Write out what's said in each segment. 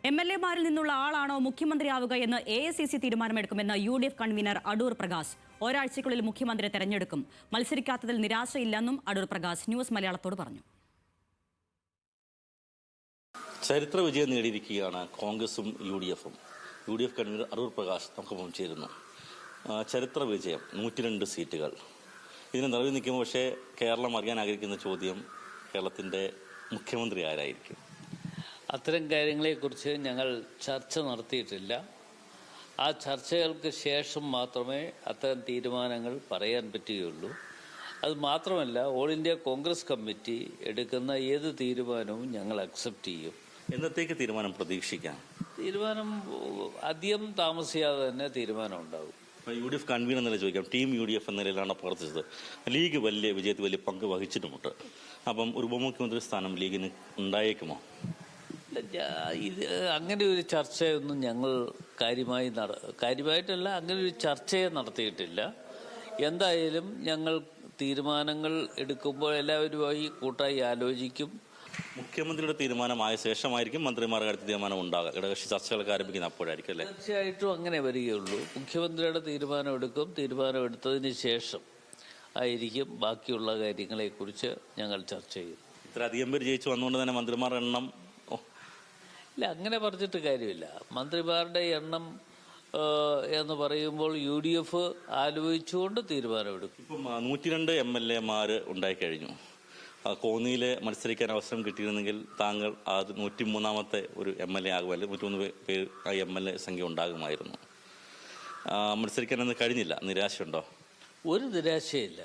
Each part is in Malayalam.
MLA-മാരിൽ നിന്നുള്ള ആളാണോ മുഖ്യമന്ത്രിയാവുക എന്ന് AICC തീരുമാനമെടുക്കുമെന്ന് UDF കൺവീനർ അടൂർ പ്രകാശ്. ഒരാഴ്ചയ്ക്കുള്ളിൽ മുഖ്യമന്ത്രിയെ തെരഞ്ഞെടുക്കും. മത്സരിക്കാത്തതിൽ നിരാശയില്ലെന്നും അടൂർ പ്രകാശ് ന്യൂസ് മലയാളത്തോട് പറഞ്ഞു. ചരിത്ര വിജയം നേടിയിരിക്കുകയാണ് കോൺഗ്രസും UDF-ഉം. UDF കൺവീനർ അടൂർ പ്രകാശ് നമുക്കൊപ്പം ചേരുന്നു. ചരിത്ര വിജയം 102 സീറ്റുകൾ. ഇതിന് നിറവിൽ നിൽക്കുമ്പോൾ പക്ഷേ കേരളം അറിയാൻ ആഗ്രഹിക്കുന്ന ചോദ്യം കേരളത്തിൻ്റെ മുഖ്യമന്ത്രി ആരായിരിക്കും? അത്തരം കാര്യങ്ങളെക്കുറിച്ച് ഞങ്ങൾ ചർച്ച നടത്തിയിട്ടില്ല. ആ ചർച്ചകൾക്ക് ശേഷം മാത്രമേ അത്തരം തീരുമാനങ്ങൾ പറയാൻ പറ്റുകയുള്ളൂ. അത് മാത്രമല്ല, ഓൾ ഇന്ത്യ കോൺഗ്രസ് കമ്മിറ്റി എടുക്കുന്ന ഏത് തീരുമാനവും ഞങ്ങൾ അക്സെപ്റ്റ് ചെയ്യും. എന്നത്തേക്ക് തീരുമാനം പ്രതീക്ഷിക്കാം? തീരുമാനം അധികം താമസിയാതെ തന്നെ തീരുമാനം ഉണ്ടാകും. UDF കൺവീനർ എന്നല്ല ചോദിക്കാം, ടീം UDF എന്ന നിലയിലാണ് പ്രവർത്തിച്ചത്. ലീഗ് വലിയ വിജയത്തിൽ വലിയ പങ്ക് വഹിച്ചിട്ടുമുണ്ട്. അപ്പം ഒരു ഉപമുഖ്യമന്ത്രി സ്ഥാനം ലീഗിന് ഉണ്ടായേക്കുമോ? ഇത് അങ്ങനെ ഒരു ചർച്ചയൊന്നും ഞങ്ങൾ കാര്യമായിട്ടല്ല, അങ്ങനെ ഒരു ചർച്ചയെ നടത്തിയിട്ടില്ല. എന്തായാലും ഞങ്ങൾ തീരുമാനങ്ങൾ എടുക്കുമ്പോൾ എല്ലാവരുമായി കൂട്ടായി ആലോചിക്കും. മുഖ്യമന്ത്രിയുടെ തീരുമാനമായ ശേഷമായിരിക്കും മന്ത്രിമാരുടെ കാര്യത്തിൽ തീരുമാനം ഉണ്ടാകുക. ഘടകകക്ഷി ചർച്ചകളൊക്കെ ആരംഭിക്കുന്ന അപ്പോഴായിരിക്കും അല്ലേ? തീർച്ചയായിട്ടും അങ്ങനെ വരികയുള്ളൂ. മുഖ്യമന്ത്രിയുടെ തീരുമാനം എടുക്കും. തീരുമാനം എടുത്തതിന് ശേഷം ആയിരിക്കും ബാക്കിയുള്ള കാര്യങ്ങളെക്കുറിച്ച് ഞങ്ങൾ ചർച്ച ചെയ്യും. ഇത്ര അധികം പേര് ജയിച്ചു വന്നുകൊണ്ട് തന്നെ മന്ത്രിമാരുടെ എണ്ണം ഇല്ല, അങ്ങനെ പറഞ്ഞിട്ട് കാര്യമില്ല. മന്ത്രിമാരുടെ എണ്ണം എന്ന് പറയുമ്പോൾ UDF ആലോചിച്ചുകൊണ്ട് തീരുമാനമെടുക്കും. ഇപ്പം 102 MLA-മാർ ഉണ്ടായിക്കഴിഞ്ഞു. കോന്നിയിൽ മത്സരിക്കാൻ അവസരം കിട്ടിയിരുന്നെങ്കിൽ താങ്കൾ അത് 103-ാമത്തെ ഒരു MLA ആകുമല്ലോ. 103 പേര് MLA സംഖ്യ ഉണ്ടാകുമായിരുന്നു. മത്സരിക്കാനൊന്നും കഴിഞ്ഞില്ല. നിരാശയുണ്ടോ? ഒരു നിരാശയില്ല.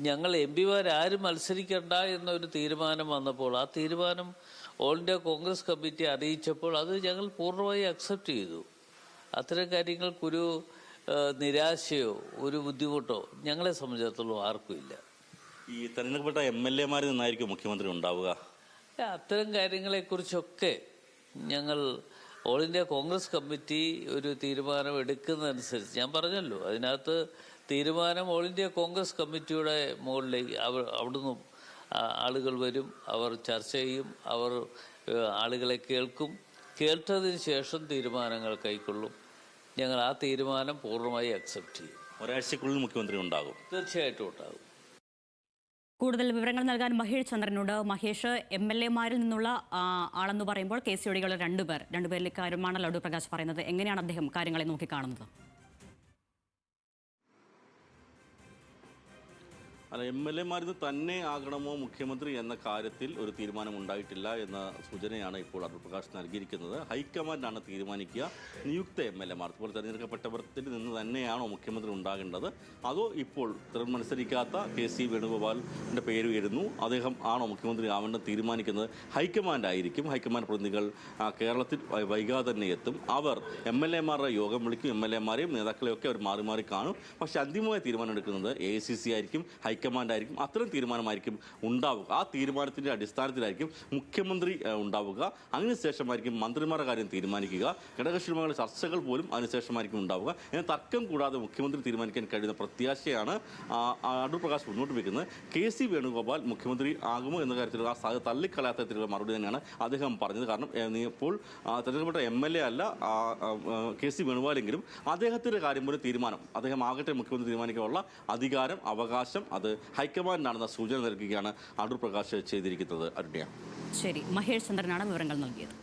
ഞങ്ങൾ MP-മാരും മത്സരിക്കണ്ട എന്നൊരു തീരുമാനം വന്നപ്പോൾ ആ തീരുമാനം ഓൾ ഇന്ത്യ കോൺഗ്രസ് കമ്മിറ്റി അറിയിച്ചപ്പോൾ അത് ഞങ്ങൾ പൂർണ്ണമായി അക്സെപ്റ്റ് ചെയ്തു. അത്തരം കാര്യങ്ങൾക്കൊരു നിരാശയോ ഒരു ബുദ്ധിമുട്ടോ ഞങ്ങളെ സംബന്ധിച്ചിടത്തോളം ആർക്കും ഇല്ല. ഈ തെരഞ്ഞെടുക്കപ്പെട്ട MLA-മാരിൽ നിന്നായിരിക്കും മുഖ്യമന്ത്രി ഉണ്ടാവുക? അത്തരം കാര്യങ്ങളെക്കുറിച്ചൊക്കെ ഞങ്ങൾ ഓൾ ഇന്ത്യ കോൺഗ്രസ് കമ്മിറ്റി ഒരു തീരുമാനം എടുക്കുന്നതനുസരിച്ച് ഞാൻ പറഞ്ഞല്ലോ, അതിനകത്ത് തീരുമാനം ഓൾ ഇന്ത്യ കോൺഗ്രസ് കമ്മിറ്റിയുടെ മുകളിലേക്ക് അവിടുന്ന് ആളുകൾ വരും, അവർ ചർച്ച ചെയ്യും, അവർ ആളുകളെ കേൾക്കും. കേട്ടതിന് ശേഷം തീരുമാനങ്ങൾ കൈക്കൊള്ളും. ഞങ്ങൾ ആ തീരുമാനം പൂർണ്ണമായി അക്സെപ്റ്റ് ചെയ്യും. ഒരാഴ്ചക്കുള്ളിൽ മുഖ്യമന്ത്രി ഉണ്ടാകും? തീർച്ചയായിട്ടും ഉണ്ടാകും. കൂടുതൽ വിവരങ്ങൾ നൽകാൻ മഹേഷ് ചന്ദ്രനുണ്ട്. മഹേഷ്, MLA-മാരിൽ നിന്നുള്ള ആളെന്ന് പറയുമ്പോൾ KCOD-കളുടെ രണ്ടുപേരിലെ കാര്യമാണല്ലോ അടൂർ പ്രകാശ് പറയുന്നത്. എങ്ങനെയാണ് അദ്ദേഹം കാര്യങ്ങളെ നോക്കിക്കാണുന്നത്? അല്ല, MLA-മാരിൽ തന്നെ ആകണമോ മുഖ്യമന്ത്രി എന്ന കാര്യത്തിൽ ഒരു തീരുമാനം ഉണ്ടായിട്ടില്ല എന്ന സൂചനയാണ് ഇപ്പോൾ അടൂർ പ്രകാശ് നൽകിയിരിക്കുന്നത്. ഹൈക്കമാൻഡാണ് തീരുമാനിക്കുക. നിയുക്ത MLA-മാർ ഇപ്പോൾ തെരഞ്ഞെടുക്കപ്പെട്ടവർക്ക് നിന്ന് തന്നെയാണോ മുഖ്യമന്ത്രി ഉണ്ടാകേണ്ടത്, അതോ ഇപ്പോൾ മത്സരിക്കാത്ത KC വേണുഗോപാലിൻ്റെ പേര് വരുന്നു, അദ്ദേഹം ആണോ മുഖ്യമന്ത്രി ആവേണ്ടത് തീരുമാനിക്കുന്നത് ഹൈക്കമാൻഡ് ആയിരിക്കും. ഹൈക്കമാൻഡ് പ്രതിനിധികൾ കേരളത്തിൽ വൈകാതെ തന്നെ എത്തും. അവർ MLA-മാരുടെ യോഗം വിളിക്കും. MLA-മാരെയും നേതാക്കളെയൊക്കെ അവർ മാറി മാറി കാണും. പക്ഷേ അന്തിമമായ തീരുമാനം എടുക്കുന്നത് AICC ആയിരിക്കും, ഹൈക്കമാൻഡായിരിക്കും. അത്തരം തീരുമാനമായിരിക്കും ഉണ്ടാവുക. ആ തീരുമാനത്തിൻ്റെ അടിസ്ഥാനത്തിലായിരിക്കും മുഖ്യമന്ത്രി ഉണ്ടാവുക. അതിനുശേഷമായിരിക്കും മന്ത്രിമാരുടെ കാര്യം തീരുമാനിക്കുക. ഘടകകക്ഷികളുമായുള്ള ചർച്ചകൾ പോലും അതിനുശേഷമായിരിക്കും ഉണ്ടാവുക. എന്നാൽ തർക്കം കൂടാതെ മുഖ്യമന്ത്രി തീരുമാനിക്കാൻ കഴിയുന്ന പ്രത്യാശയാണ് അടൂർ പ്രകാശ് മുന്നോട്ട് വയ്ക്കുന്നത്. KC വേണുഗോപാൽ മുഖ്യമന്ത്രി ആകുമോ എന്ന കാര്യത്തിൽ ആ സാധ്യത തള്ളിക്കളയാത്ത തരത്തിലുള്ള മറുപടി തന്നെയാണ് അദ്ദേഹം പറഞ്ഞത്. കാരണം ഇപ്പോൾ തെരഞ്ഞെടുക്കപ്പെട്ട MLA അല്ല KC വേണുഗോപാലെങ്കിലും അദ്ദേഹത്തിൻ്റെ കാര്യം പോലും തീരുമാനം അദ്ദേഹം ആകട്ടെ മുഖ്യമന്ത്രി തീരുമാനിക്കാനുള്ള അധികാരം, അവകാശം അത് ഹൈക്കമാൻഡിനാണെന്ന സൂചന നൽകുകയാണ് അടൂർ പ്രകാശ് ചെയ്തിരിക്കുന്നത്. അരുണ്യ. ശരി, മഹേഷ് ചന്ദ്രനാണ് വിവരങ്ങൾ നൽകിയത്.